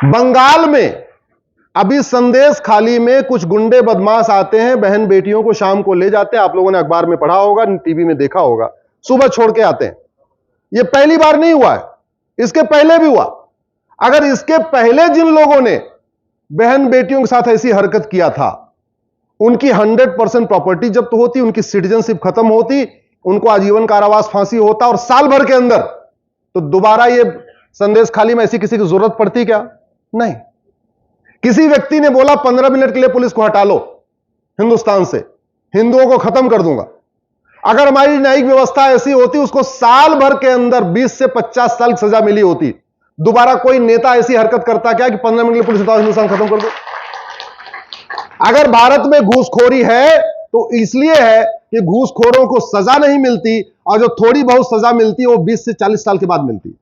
बंगाल में अभी संदेश खाली में कुछ गुंडे बदमाश आते हैं, बहन बेटियों को शाम को ले जाते हैं। आप लोगों ने अखबार में पढ़ा होगा, टीवी में देखा होगा, सुबह छोड़ के आते हैं। यह पहली बार नहीं हुआ है, इसके पहले भी हुआ। अगर इसके पहले जिन लोगों ने बहन बेटियों के साथ ऐसी हरकत किया था, उनकी 100% प्रॉपर्टी जब्त होती, उनकी सिटीजनशिप खत्म होती, उनको आजीवन कारावास फांसी होता, और साल भर के अंदर तो दोबारा ये संदेश खाली में ऐसी किसी की जरूरत पड़ती क्या? नहीं। किसी व्यक्ति ने बोला 15 मिनट के लिए पुलिस को हटा लो हिंदुस्तान से, हिंदुओं को खत्म कर दूंगा। अगर हमारी न्यायिक व्यवस्था ऐसी होती, उसको साल भर के अंदर 20 से 50 साल की सजा मिली होती। दोबारा कोई नेता ऐसी हरकत करता क्या कि 15 मिनट के लिए पुलिस हटाओ, हिंदुस्तान खत्म कर दो? अगर भारत में घूसखोरी है तो इसलिए है कि घूसखोरों को सजा नहीं मिलती, और जो थोड़ी बहुत सजा मिलती है वो 20 से 40 साल के बाद मिलती है।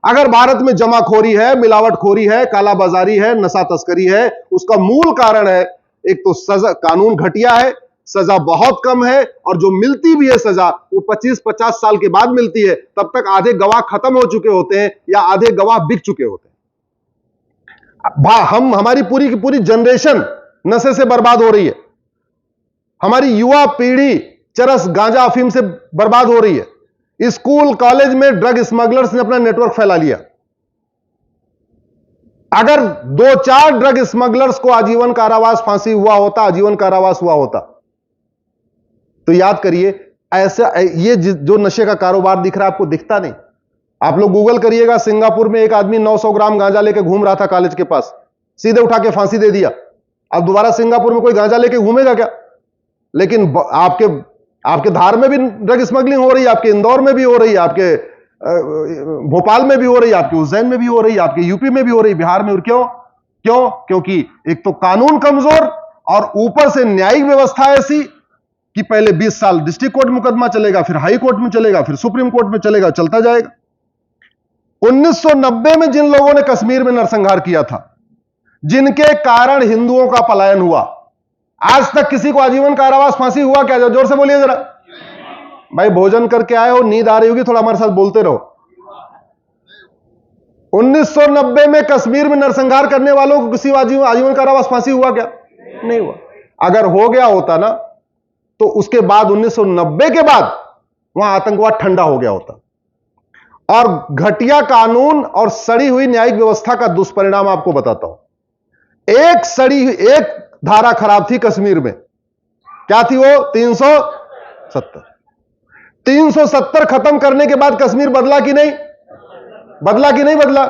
अगर भारत में जमाखोरी है, मिलावटखोरी है, कालाबाजारी है, नशा तस्करी है, उसका मूल कारण है एक तो सजा, कानून घटिया है, सजा बहुत कम है, और जो मिलती भी है सजा वो 25-50 साल के बाद मिलती है। तब तक आधे गवाह खत्म हो चुके होते हैं या आधे गवाह बिक चुके होते हैं। हमारी पूरी की पूरी जनरेशन नशे से बर्बाद हो रही है। हमारी युवा पीढ़ी चरस, गांजा, अफीम से बर्बाद हो रही है। स्कूल कॉलेज में ड्रग स्मगलर्स ने अपना नेटवर्क फैला लिया। अगर 2-4 ड्रग स्मगलर्स को आजीवन कारावास फांसी हुआ होता, आजीवन कारावास हुआ होता, तो याद करिए, ऐसा ये जो नशे का कारोबार दिख रहा है आपको दिखता नहीं। आप लोग गूगल करिएगा, सिंगापुर में एक आदमी 900 ग्राम गांजा लेके घूम रहा था कॉलेज के पास, सीधे उठा के फांसी दे दिया। अब दोबारा सिंगापुर में कोई गांजा लेके घूमेगा क्या? लेकिन आपके धार में भी ड्रग स्मगलिंग हो रही है, आपके इंदौर में भी हो रही है, आपके भोपाल में भी हो रही है, आपके उज्जैन में भी हो रही है, आपके यूपी में भी हो रही है, बिहार में। और क्यों? क्योंकि एक तो कानून कमजोर, और ऊपर से न्यायिक व्यवस्था ऐसी कि पहले 20 साल डिस्ट्रिक्ट कोर्ट मुकदमा चलेगा, फिर हाई कोर्ट में चलेगा, फिर सुप्रीम कोर्ट में चलेगा, चलता जाएगा। 1990 में जिन लोगों ने कश्मीर में नरसंहार किया था, जिनके कारण हिंदुओं का पलायन हुआ, आज तक किसी को आजीवन कारावास फांसी हुआ क्या? जोर से बोलिए जरा। भाई भोजन करके आए हो, नींद आ रही होगी, थोड़ा हमारे साथ बोलते रहो। 1990 में कश्मीर में नरसंहार करने वालों को किसी आजीवन कारावास फांसी हुआ क्या? नहीं हुआ। अगर हो गया होता ना, तो उसके बाद 1990 के बाद वहां आतंकवाद ठंडा हो गया होता। और घटिया कानून और सड़ी हुई न्यायिक व्यवस्था का दुष्परिणाम आपको बताता हूं। एक धारा खराब थी कश्मीर में, क्या थी वो? 370। 370 खत्म करने के बाद कश्मीर बदला कि नहीं? बदला कि नहीं बदला?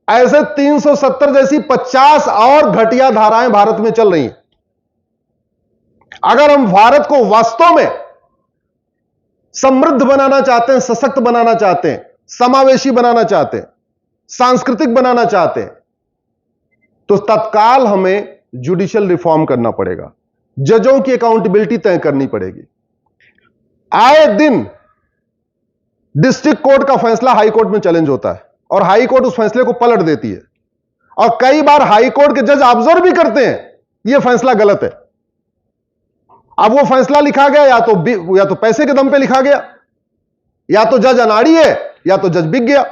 ऐसे 370 जैसी 50 और घटिया धाराएं भारत में चल रही हैं। अगर हम भारत को वास्तव में समृद्ध बनाना चाहते हैं, सशक्त बनाना चाहते हैं, समावेशी बनाना चाहते हैं, सांस्कृतिक बनाना चाहते हैं, तो तत्काल हमें जुडिशियल रिफॉर्म करना पड़ेगा। जजों की अकाउंटेबिलिटी तय करनी पड़ेगी। आए दिन डिस्ट्रिक्ट कोर्ट का फैसला हाई कोर्ट में चैलेंज होता है, और हाई कोर्ट उस फैसले को पलट देती है, और कई बार हाई कोर्ट के जज ऑब्जर्व भी करते हैं यह फैसला गलत है। अब वो फैसला लिखा गया या तो पैसे के दम पे लिखा गया, या तो जज अनाड़ी है, या तो जज बिक गया।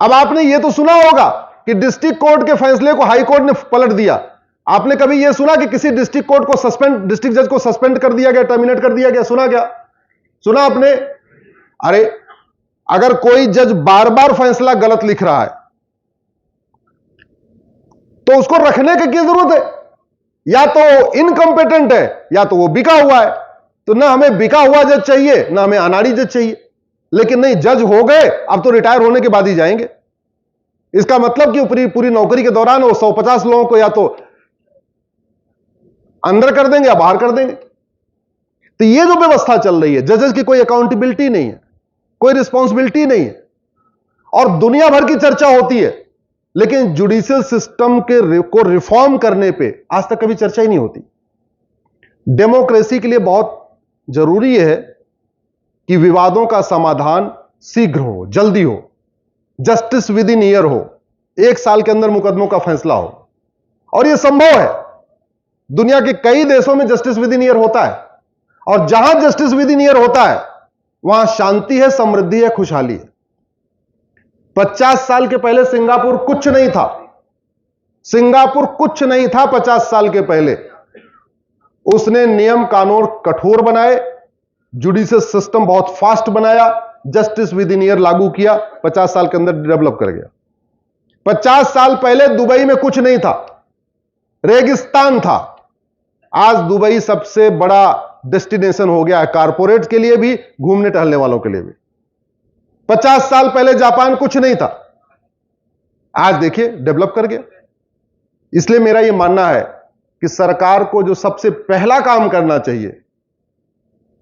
अब आपने ये तो सुना होगा कि डिस्ट्रिक्ट कोर्ट के फैसले को हाई कोर्ट ने पलट दिया। आपने कभी यह सुना कि किसी डिस्ट्रिक्ट कोर्ट को डिस्ट्रिक्ट जज को सस्पेंड कर दिया गया, टर्मिनेट कर दिया गया? सुना क्या? सुना आपने? अरे अगर कोई जज बार बार फैसला गलत लिख रहा है तो उसको रखने की क्या जरूरत है? या तो इनकम्पिटेंट है, या तो वो बिका हुआ है। तो ना हमें बिका हुआ जज चाहिए, ना हमें अनाड़ी जज चाहिए। लेकिन नहीं, जज हो गए, अब तो रिटायर होने के बाद ही जाएंगे। इसका मतलब कि पूरी नौकरी के दौरान वो 150 लोगों को या तो अंदर कर देंगे या बाहर कर देंगे। तो ये जो व्यवस्था चल रही है, जजेस की कोई अकाउंटेबिलिटी नहीं है, कोई रिस्पॉन्सिबिलिटी नहीं है, और दुनिया भर की चर्चा होती है, लेकिन जुडिशियल सिस्टम को रिफॉर्म करने पे आज तक कभी चर्चा ही नहीं होती। डेमोक्रेसी के लिए बहुत जरूरी है कि विवादों का समाधान शीघ्र हो, जल्दी हो, जस्टिस विद इन ईयर हो, 1 साल के अंदर मुकदमों का फैसला हो। और यह संभव है। दुनिया के कई देशों में जस्टिस विद इन ईयर होता है, और जहां जस्टिस विद इन ईयर होता है वहां शांति है, समृद्धि है, खुशहाली है। 50 साल के पहले सिंगापुर कुछ नहीं था। सिंगापुर कुछ नहीं था 50 साल के पहले। उसने नियम कानून कठोर बनाए, जुडिशियल सिस्टम बहुत फास्ट बनाया, जस्टिस विद इन ईयर लागू किया, 50 साल के अंदर डेवलप कर गया। 50 साल पहले दुबई में कुछ नहीं था, रेगिस्तान था। आज दुबई सबसे बड़ा डेस्टिनेशन हो गया है, कारपोरेट के लिए भी, घूमने टहलने वालों के लिए भी। 50 साल पहले जापान कुछ नहीं था, आज देखिए डेवलप कर गया। इसलिए मेरा यह मानना है कि सरकार को जो सबसे पहला काम करना चाहिए,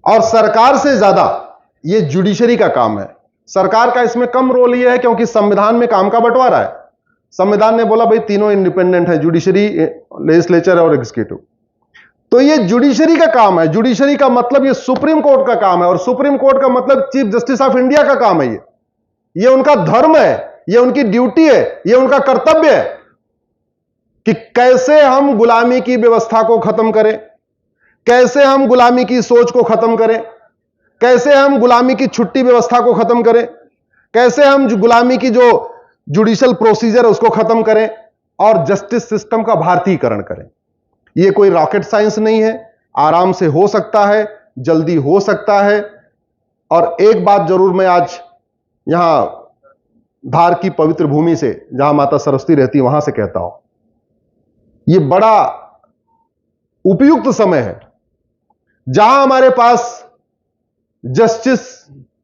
और सरकार से ज्यादा यह जुडिशरी का काम है। सरकार का इसमें कम रोल यह है क्योंकि संविधान में काम का बंटवारा है। संविधान ने बोला भाई तीनों इंडिपेंडेंट है, जुडिशरी, लेजिस्लेचर और एग्जीक्यूटिव। तो यह जुडिशरी का काम है। जुडिशरी का मतलब यह सुप्रीम कोर्ट का काम है, और सुप्रीम कोर्ट का मतलब चीफ जस्टिस ऑफ इंडिया का काम है। यह उनका धर्म है, यह उनकी ड्यूटी है, यह उनका कर्तव्य है कि कैसे हम गुलामी की व्यवस्था को खत्म करें, कैसे हम गुलामी की सोच को खत्म करें, कैसे हम गुलामी की छुट्टी व्यवस्था को खत्म करें, कैसे हम गुलामी की जो जुडिशियल प्रोसीजर है उसको खत्म करें, और जस्टिस सिस्टम का भारतीयकरण करें। यह कोई रॉकेट साइंस नहीं है, आराम से हो सकता है, जल्दी हो सकता है। और एक बात जरूर मैं आज यहां धार की पवित्र भूमि से, जहां माता सरस्वती रहती, वहां से कहता हूं, यह बड़ा उपयुक्त समय है जहां हमारे पास जस्टिस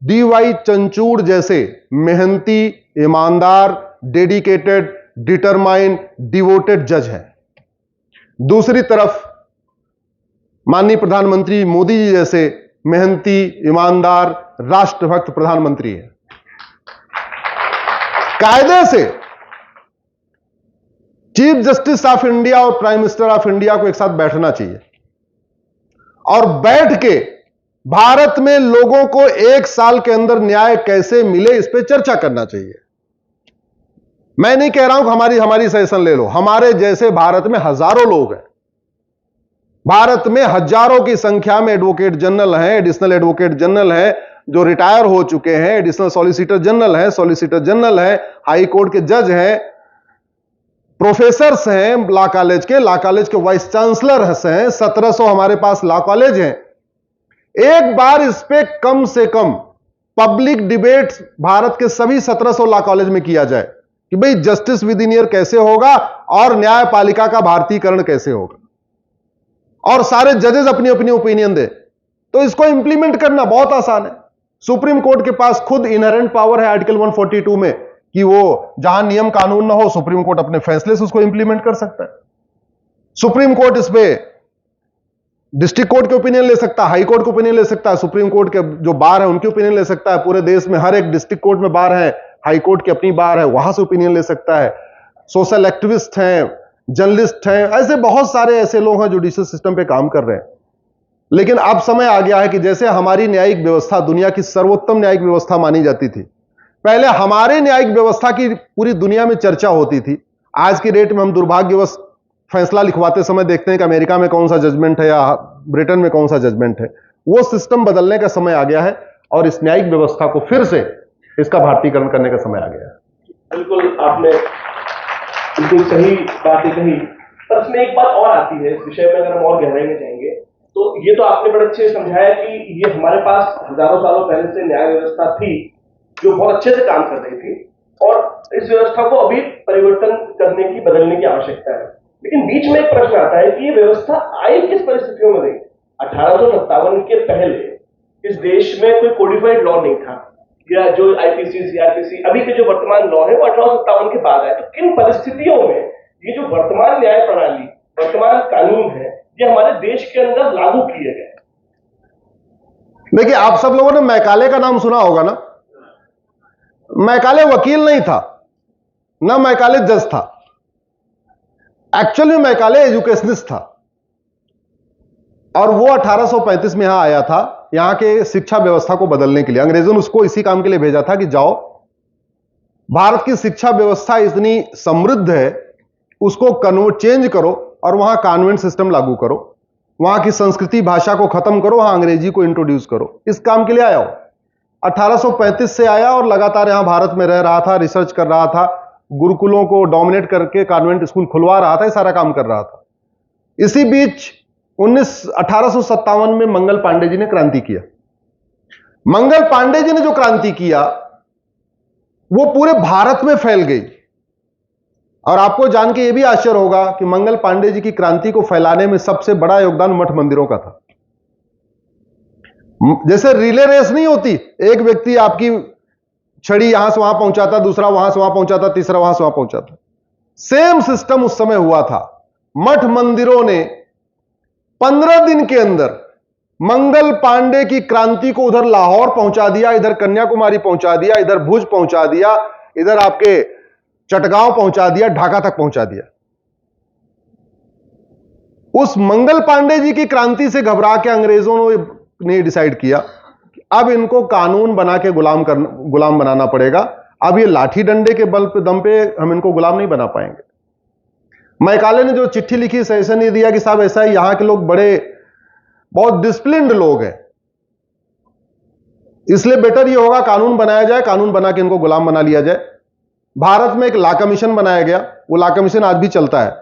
डी.वाई. चंद्रचूड़ जैसे मेहनती, ईमानदार, डेडिकेटेड, डिटरमाइंड, डिवोटेड जज हैं। दूसरी तरफ माननीय प्रधानमंत्री मोदी जी जैसे मेहनती, ईमानदार, राष्ट्रभक्त प्रधानमंत्री हैं। कायदे से चीफ जस्टिस ऑफ इंडिया और प्राइम मिनिस्टर ऑफ इंडिया को एक साथ बैठना चाहिए, और बैठ के भारत में लोगों को 1 साल के अंदर न्याय कैसे मिले इस पर चर्चा करना चाहिए। मैं नहीं कह रहा हूं कि हमारी सजेशन ले लो, हमारे जैसे भारत में हजारों लोग हैं। भारत में हजारों की संख्या में एडवोकेट जनरल हैं, एडिशनल एडवोकेट जनरल हैं, जो रिटायर हो चुके हैं, एडिशनल सॉलिसिटर जनरल हैं, सॉलिसिटर जनरल हैं, हाई कोर्ट के जज हैं, प्रोफेसर्स हैं लॉ कॉलेज के वाइस चांसलर हैं, 1700 हमारे पास लॉ कॉलेज हैं। एक बार इस पे कम से कम पब्लिक डिबेट भारत के सभी 1700 लॉ कॉलेज में किया जाए कि भाई जस्टिस विद इन ईयर कैसे होगा और न्यायपालिका का भारतीयकरण कैसे होगा, और सारे जजेस अपनी अपनी ओपिनियन दे। तो इसको इंप्लीमेंट करना बहुत आसान है। सुप्रीम कोर्ट के पास खुद इनहेरेंट पावर है आर्टिकल 142 में कि वो जहां नियम कानून ना हो, सुप्रीम कोर्ट अपने फैसले से उसको इंप्लीमेंट कर सकता है। सुप्रीम कोर्ट इस पे डिस्ट्रिक्ट कोर्ट के ओपिनियन ले सकता है, हाई कोर्ट के ओपिनियन ले सकता है, सुप्रीम कोर्ट के जो बार है उनके ओपिनियन ले सकता है। पूरे देश में हर एक डिस्ट्रिक्ट कोर्ट में बार है, हाई कोर्ट की अपनी बार है, वहां से ओपिनियन ले सकता है। सोशल एक्टिविस्ट हैं, जर्नलिस्ट हैं, ऐसे बहुत सारे ऐसे लोग हैं जुडिशियल सिस्टम पे काम कर रहे हैं। लेकिन अब समय आ गया है कि जैसे हमारी न्यायिक व्यवस्था दुनिया की सर्वोत्तम न्यायिक व्यवस्था मानी जाती थी, पहले हमारे न्यायिक व्यवस्था की पूरी दुनिया में चर्चा होती थी। आज की डेट में हम दुर्भाग्यवश फैसला लिखवाते समय देखते हैं कि अमेरिका में कौन सा जजमेंट है या ब्रिटेन में कौन सा जजमेंट है। वो सिस्टम बदलने का समय आ गया है, और इस न्यायिक व्यवस्था को फिर से इसका भारतीयकरण करने का समय आ गया है। बिल्कुल, आपने बिल्कुल सही बातें कही, पर इसमें एक बात और आती है इस विषय में, अगर हम और गहराई में जाएंगे तो ये तो आपने बड़े अच्छे से समझाया कि ये हमारे पास हजारों सालों पहले से न्याय व्यवस्था थी जो बहुत अच्छे से काम कर रही थी, और इस व्यवस्था को अभी परिवर्तन करने की, बदलने की आवश्यकता है। लेकिन बीच में एक प्रश्न आता है कि ये व्यवस्था आई किस परिस्थितियों में रही। 1857 के पहले इस देश में कोई कोडिफाइड लॉ नहीं था, या जो आईपीसी, सीआरपीसी, अभी के जो वर्तमान लॉ है वो 1857 के बाद आए। तो किन परिस्थितियों में ये जो वर्तमान न्याय प्रणाली, वर्तमान कानून है, ये हमारे देश के अंदर लागू किए गए? देखिए, आप सब लोगों ने मैकाले का नाम सुना होगा ना। मैकाले वकील नहीं था, ना मैकाले जज था। एक्चुअली मैकाले एजुकेशनिस्ट था, और वो 1835 में यहां आया था, यहां के शिक्षा व्यवस्था को बदलने के लिए। अंग्रेजों ने उसको इसी काम के लिए भेजा था कि जाओ, भारत की शिक्षा व्यवस्था इतनी समृद्ध है, उसको चेंज करो और वहां कॉन्वेंट सिस्टम लागू करो, वहां की संस्कृति भाषा को खत्म करो, वहां अंग्रेजी को इंट्रोड्यूस करो। इस काम के लिए आया हो। 1835 से आया और लगातार यहां भारत में रह रहा था, रिसर्च कर रहा था, गुरुकुलों को डोमिनेट करके कॉन्वेंट स्कूल खुलवा रहा था, ये सारा काम कर रहा था। इसी बीच 1857 में मंगल पांडे जी ने क्रांति किया। मंगल पांडे जी ने जो क्रांति किया वो पूरे भारत में फैल गई। और आपको जान के यह भी आश्चर्य होगा कि मंगल पांडे जी की क्रांति को फैलाने में सबसे बड़ा योगदान मठ मंदिरों का था। जैसे रिले रेस नहीं होती, एक व्यक्ति आपकी छड़ी यहां से वहां पहुंचाता, दूसरा वहां से वहां पहुंचाता, तीसरा वहां से वहां पहुंचाता, सेम सिस्टम उस समय हुआ था। मठ मंदिरों ने 15 दिन के अंदर मंगल पांडे की क्रांति को उधर लाहौर पहुंचा दिया, इधर कन्याकुमारी पहुंचा दिया, इधर भुज पहुंचा दिया, इधर आपके चटगांव पहुंचा दिया, ढाका तक पहुंचा दिया। उस मंगल पांडे जी की क्रांति से घबरा के अंग्रेजों ने डिसाइड किया कि अब इनको कानून बना के गुलाम बनाना पड़ेगा। अब ये लाठी डंडे के बल पे दम पे हम इनको गुलाम नहीं बना पाएंगे। मैकाले ने जो चिट्ठी लिखी, सजेशन ये दिया कि साहब ऐसा है, यहां के लोग बहुत डिसिप्लिन्ड लोग हैं, इसलिए बेटर ये होगा कानून बनाया जाए, कानून बना के इनको गुलाम बना लिया जाए। भारत में एक लॉ कमीशन बनाया गया, वो लॉ कमीशन आज भी चलता है,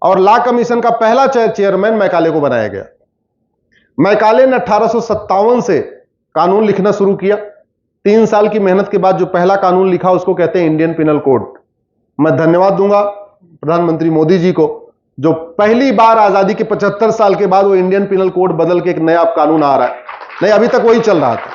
और लॉ कमीशन का पहला चेयरमैन मैकाले को बनाया गया। मैकाले ने 1857 से कानून लिखना शुरू किया। 3 साल की मेहनत के बाद जो पहला कानून लिखा उसको कहते हैं इंडियन पिनल कोड। मैं धन्यवाद दूंगा प्रधानमंत्री मोदी जी को, जो पहली बार आजादी के 75 साल के बाद वो इंडियन पिनल कोड बदल के एक नया कानून आ रहा है। नहीं, अभी तक वही चल रहा था।